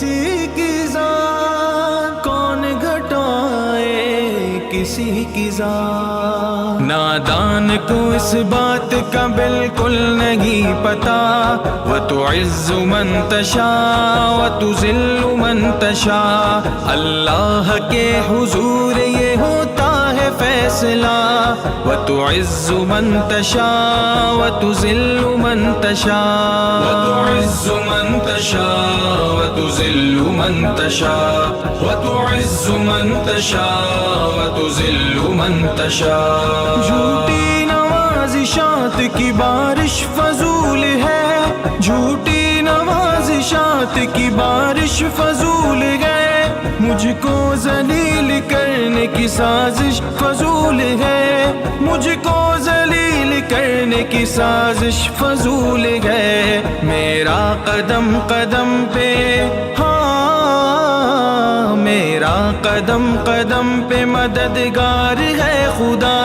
کسی کی ذات، کون گھٹائے کسی کی ذات۔ نادان کو اس بات کا بالکل نہیں پتا، وَتُعِزُّ مَن تَشَاءُ وَتُذِلُّ مَن تَشَاءُ۔ اللہ کے حضور یہ ہوتا ہے فیصلہ، وَتُعِزُّ مَن تَشَاءُ وَتُذِلُّ مَن تَشَاءُ، وَتُعِزُّ مَن تَشَاءُ وَتُذِلُّ مَن تَشَاءُ، وَتُعِزُّ مَن تَشَاءُ وَتُذِلُّ مَن تَشَاءُ۔ جھوٹی نوازشات کی بارش فضول ہے، جھوٹی نوازشات کی بارش فضول ہے، مجھ کو ذلیل کرنے کی سازش فضول ہے، مجھ کو ذلیل کرنے کی سازش فضول ہے۔ میرا قدم قدم پہ، ہاں میرا قدم قدم پہ مددگار ہے خدا،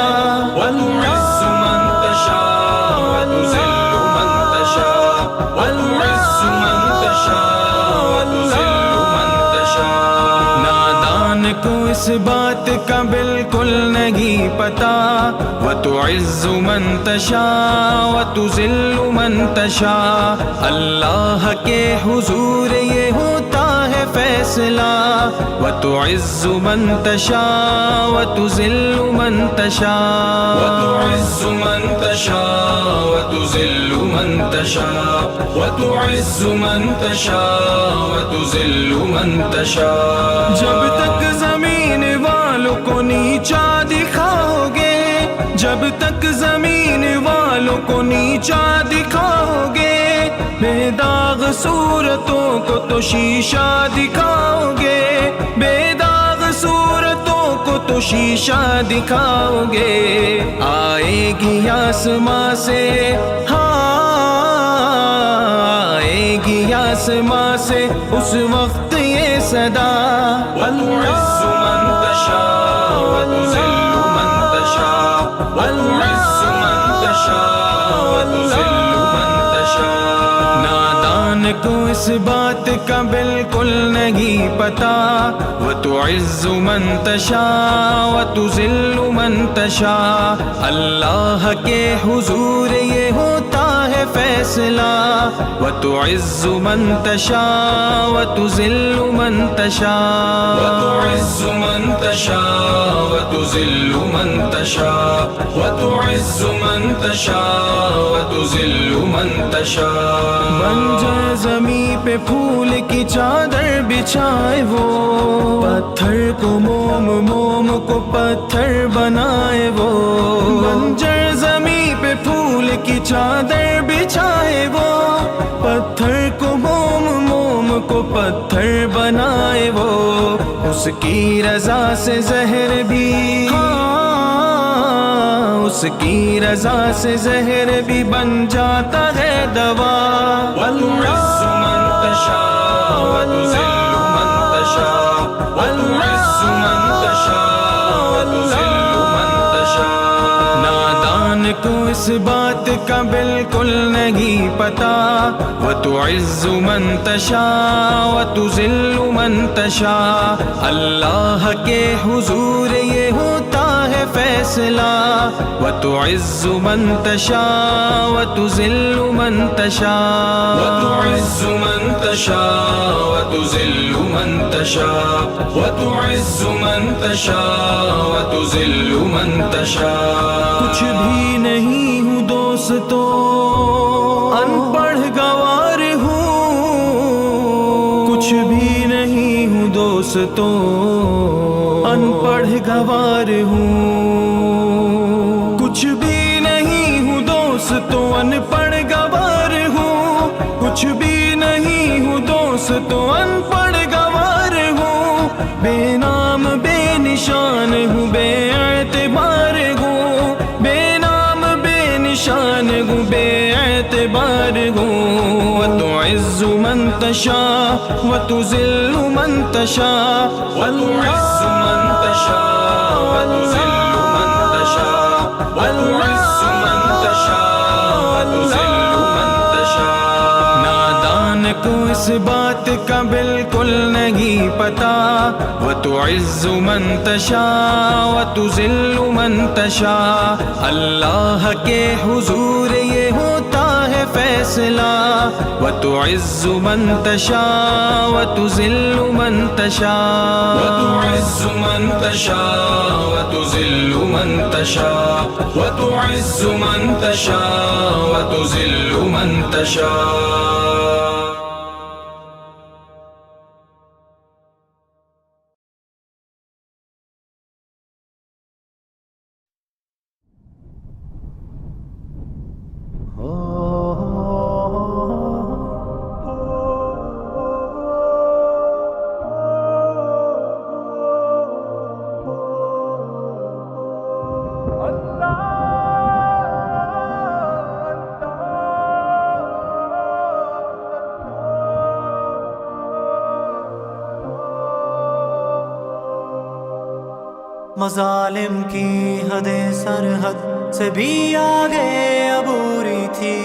وَتُعِزُّ مَن تَشَاءُ وَتُذِلُّ مَن تَشَاءُ، وَتُعِزُّ مَن تَشَاءُ وَتُذِلُّ مَن تَشَاءُ۔ نادان کو اس بات کا بالکل نہیں پتا، وَتُعِزُّ مَن تَشَاءُ وَتُذِلُّ مَن تَشَاءُ۔ اللہ کے حضور یہ ہوتا ہے فیصلہ، وَتُعِزُّ مَن تَشَاءُ وَتُذِلُّ مَن تَشَاءُ، وَتُعِزُّ مَن تَشَاءُ وَتُذِلُّ مَن تَشَاءُ، وَتُعِزُّ مَن تَشَاءُ وَتُذِلُّ مَن تَشَاءُ۔ جب تک زمین والوں کو نیچا دکھاؤ گے، جب تک زمین والوں کو نیچا دکھاؤ گے، بے داغ صورتوں کو تو شیشہ دکھاؤ گے، بے داغ صورتوں کو تو شیشہ دکھاؤ گے۔ آئے گی آسماں سے، ہاں آئے گی آسماں سے اس وقت یہ صدا، وَتُعِزُّ مَن تَشَاءُ وَتُذِلُّ مَن تَشَاءُ، وَتُعِزُّ مَن تَشَاءُ وَتُذِلُّ مَن تَشَاءُ۔ نادان کو اس بات کا بالکل نہیں پتا، وَتُعِزُّ مَن تَشَاءُ وَتُذِلُّ مَن تَشَاءُ۔ اللہ کے حضور یہ ہوتا ہے فیصلہ، وَتُعِزُّ مَن تَشَاءُ وَتُذِلُّ مَن تَشَاءُ، وَتُعِزُّ مَن تَشَاءُ وَتُذِلُّ مَن تَشَاءُ، وَتُعِزُّ مَن تَشَاءُ وَتُذِلُّ مَن تَشَاءُ۔ بنجر زمیں پہ پھول کی چادر بچھائے وہ، پتھر کو موم موم کو پتھر بنائے وہ، بنجر زمیں پہ پھول کی چادر بچھائے وہ، پتھر کو موم موم کو پتھر بنائے وہ، اس کی رضا سے زہر بھی، اس کی رضا سے زہر بھی بن جاتا ہے دوا، وَتُعِزُّ مَن تَشَاءُ وَتُذِلُّ مَن تَشَاءُ، وَتُعِزُّ مَن تَشَاءُ وَتُذِلُّ مَن تَشَاءُ۔ نادان کو اس بات کا بالکل نہیں پتا، وَتُعِزُّ مَن تَشَاءُ وَتُذِلُّ مَن تَشَاءُ۔ اللہ کے حضور یہ ہوتا ہے فیصلہ، وَتُعِزُّ مَن تَشَاءُ وَتُذِلُّ مَن تَشَاءُ، وَتُعِزُّ مَن تَشَاءُ وَتُذِلُّ مَن تَشَاءُ، وَتُعِزُّ مَن تَشَاءُ وَتُذِلُّ مَن تَشَاءُ۔ کچھ بھی نہیں ہوں دوستو، ان پڑھ گوار ہوں، کچھ بھی نہیں ہوں دوستو، ان پڑھ گوار ہوں، کچھ بھی نہیں ہوں دوستو، ان پڑھ گوار ہوں، کچھ بھی نہیں ہوں دوستو، ان پڑھ گوار ہوں، بے نام بے نشان ہوں، بے اعتبار ہوں، بے نام بے نشان ہوں، بے اعتبار ہوں، وَتُعِزُّ مَن تَشَاءُ وَتُذِلُّ مَن تَشَاءُ، وَتُعِزُّ مَن تَشَاءُ وَتُذِلُّ مَن تَشَاءُ، وَتُعِزُّ مَن تَشَاءُ وَتُذِلُّ مَن تَشَاءُ۔ نادان کو اس بات کا بالکل نہیں پتا، وَتُعِزُّ مَن تَشَاءُ وَتُذِلُّ مَن تَشَاءُ، اللہ کے حضور یہ ہوتا ہے فیصلہ، وَتُعِزُّ مَن تَشَاءُ وَتُذِلُّ مَن تَشَاءُ، وَتُعِزُّ مَن تَشَاءُ وَتُذِلُّ مَن تَشَاءُ، وَتُعِزُّ مَن تَشَاءُ وَتُذِلُّ مَن تَشَاءُ۔ مظالم کی حدیں سرحد سے بھی آگے عبوری تھی،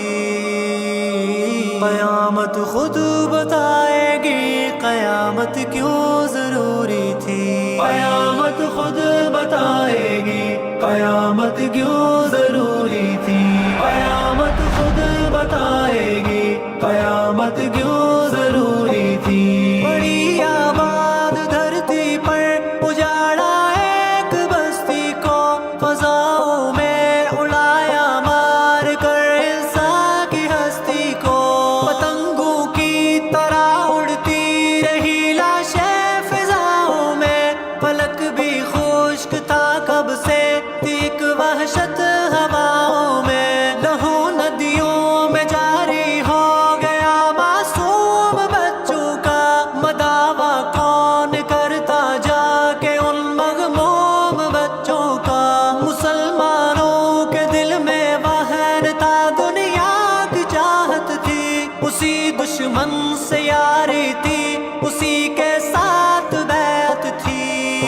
قیامت خود بتائے گی قیامت کیوں ضروری تھی، قیامت خود بتائے گی قیامت کیوں ضروری تھی، قیامت خود بتائے گی قیامت کیوں ضروری تھی۔ بڑی آباد دھرتی پر اجاڑا ایک بستی کو، فضاؤں میں اڑایا مار کر انسان کی ہستی کو، پتنگوں کی طرح اڑتی رہی لاشیں فضاؤں میں، فلک بھی خشک تھا کب سے ایک وحشت ہواؤں میں، لہو ندیوں میں جاری ہو گیا معصوم بچوں کا، مداوا کون کرتا جا کے ان مغموم بچوں کا، مسلمانوں کے دل میں وہن تھا دنیا کی چاہت تھی، اسی دشمن سے یاری تھی اسی کے ساتھ بیعت تھی،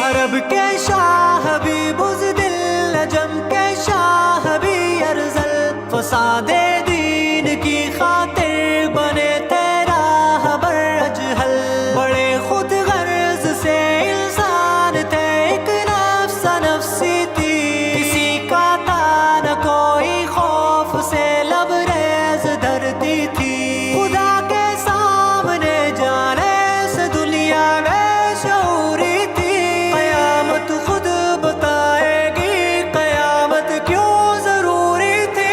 عرب کے شاہ بھی بزدل عجم کے شاہ بھی ارذل، فساد دین کی خاطر بنے تیرا بر اجہل، بڑے خود غرض سے انسان تھے ایک نفس نفسی تھی، کسی کا تھا نہ کوئی خوف سے لبریز دھرتی تھی، خدا کے سامنے جانے سے دنیا میں شعوری تھی، قیامت خود بتائے گی قیامت کیوں ضروری تھی،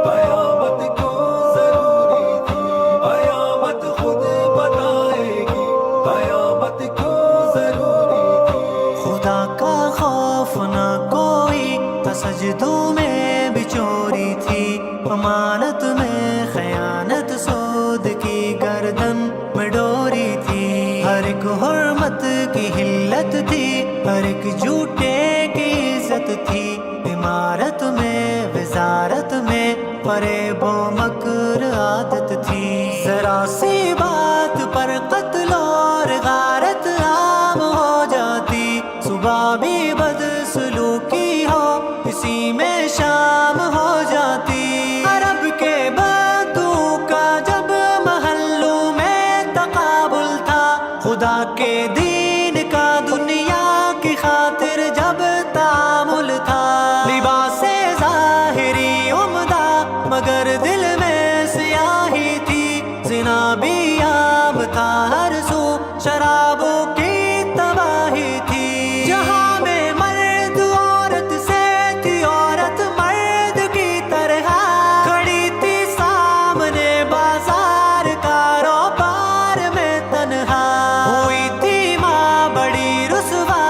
قیامت کیوں ضروری تھی، قیامت خود بتائے گی قیامت کیوں ضروری تھی، خدا کا خوف نہ کوئی سجدوں میں بھی چوری تھی، امانت میں خیانت سود کی گردن میں ڈوری تھی، ہر ایک حرمت کی حلت تھی، ہر ایک جھوٹے کی عزت تھی، عمارت میں وزارت میں فریب و مکر عادت تھی، ذرا سی بات پر قتل اور غارت عام ہو جاتی، صبح بھی بدسلوکی ہو اسی میں شام ہو جاتی، عرب کے بدو کا جب محلوں میں تقابل تھا، خدا کے دین کا دنیا کی خاطر جب تعامل تھا، لباس ظاہری عمدہ مگر دل میں سیاہی تھی، زنا بھی عام تھا ہر سو شرابوں کی تباہی تھی، جہاں میں مرد عورت سے تھی عورت مرد کی طرح کھڑی تھی سامنے بازار کاروبار میں تنہا، ہوئی تھی ماں بڑی رسوا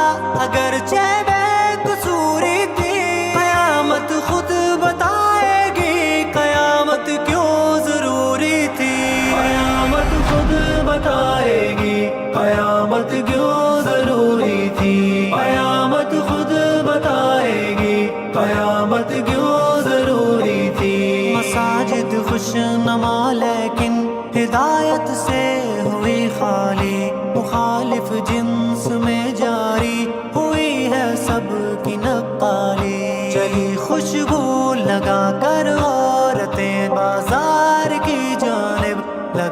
اگرچہ بے قصوری تھی، قیامت خود بتائے گی قیامت کیوں ضروری تھی، قیامت خود بتائے گی قیامت کیوں ضروری تھی، قیامت خود بتائے گی قیامت کیوں ضروری تھی، مساجد خوش نما لیکن ہدایت سے ہوئی خالی، مخالف جنس میں جاری ہوئی ہے سب کی نقالی، چلی خوشبو لگا کر عورتیں بازار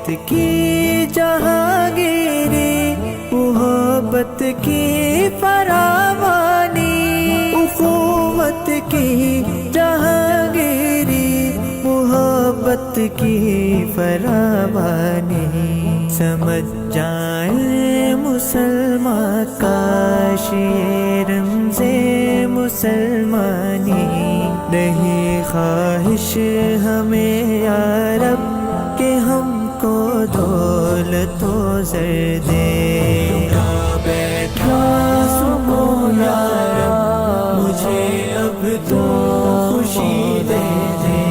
محبت کی جہانگیری، محبت کی فراوانی، اخوت کی جہانگیری، محبت کی فراوانی، سمجھ جائیں مسلمان کاش یہ رمز مسلمانی، نہیں خواہش ہمیں یا رب کہ ہم کو دولت و زر دے، بیٹھا سکون یا رب مجھے اب تو خوشی دے دے،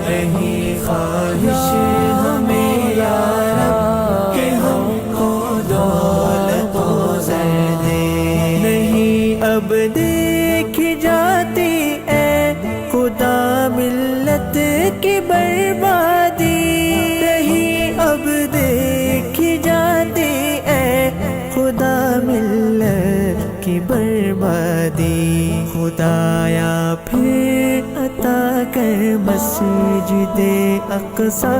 نہیں خواہش ہمیں یا رب کہ ہم کو دولت و زر دے، نہیں اب دیکھی جاتی اے خدا ملت کی بربادی، نہیں اب دیکھی جاتی اے خدا ملت کی بربادی، خدایا پھر عطا کر مسجد اقصی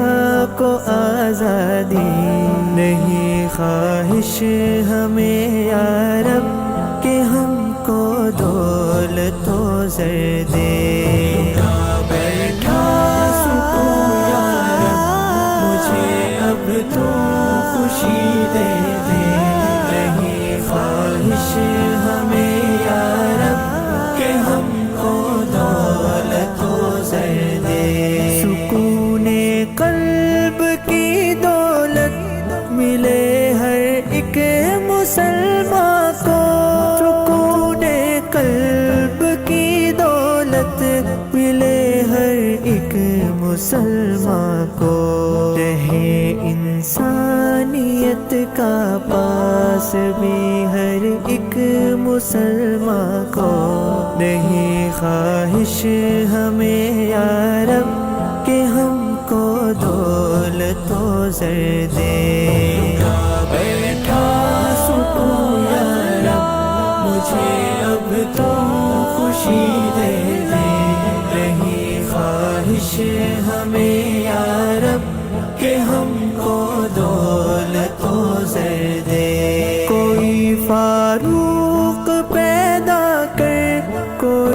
کو آزادی، نہیں خواہش ہمیں یا رب کہ ہم کو دولت و زر دے، بیٹھا سکون یا رب مجھے اب تو خوشی دے دے، نہیں خواہش ہمیں یا رب کہ ہم کو دولت و زر دے، سکون قلب کی دولت ملے ہر ایک مسلمان کو، سکون قلب کی دولت ملے ہر ایک مسلمان کو، رہے انسانیت کا پاس بھی ہر ایک مسلمان کو، نہیں خواہش ہمیں یا رب کہ ہم کو دولت و زر دے، بیٹھا سکون یا رب مجھے اب تو خوشی دے دے، نہیں خواہش ہمیں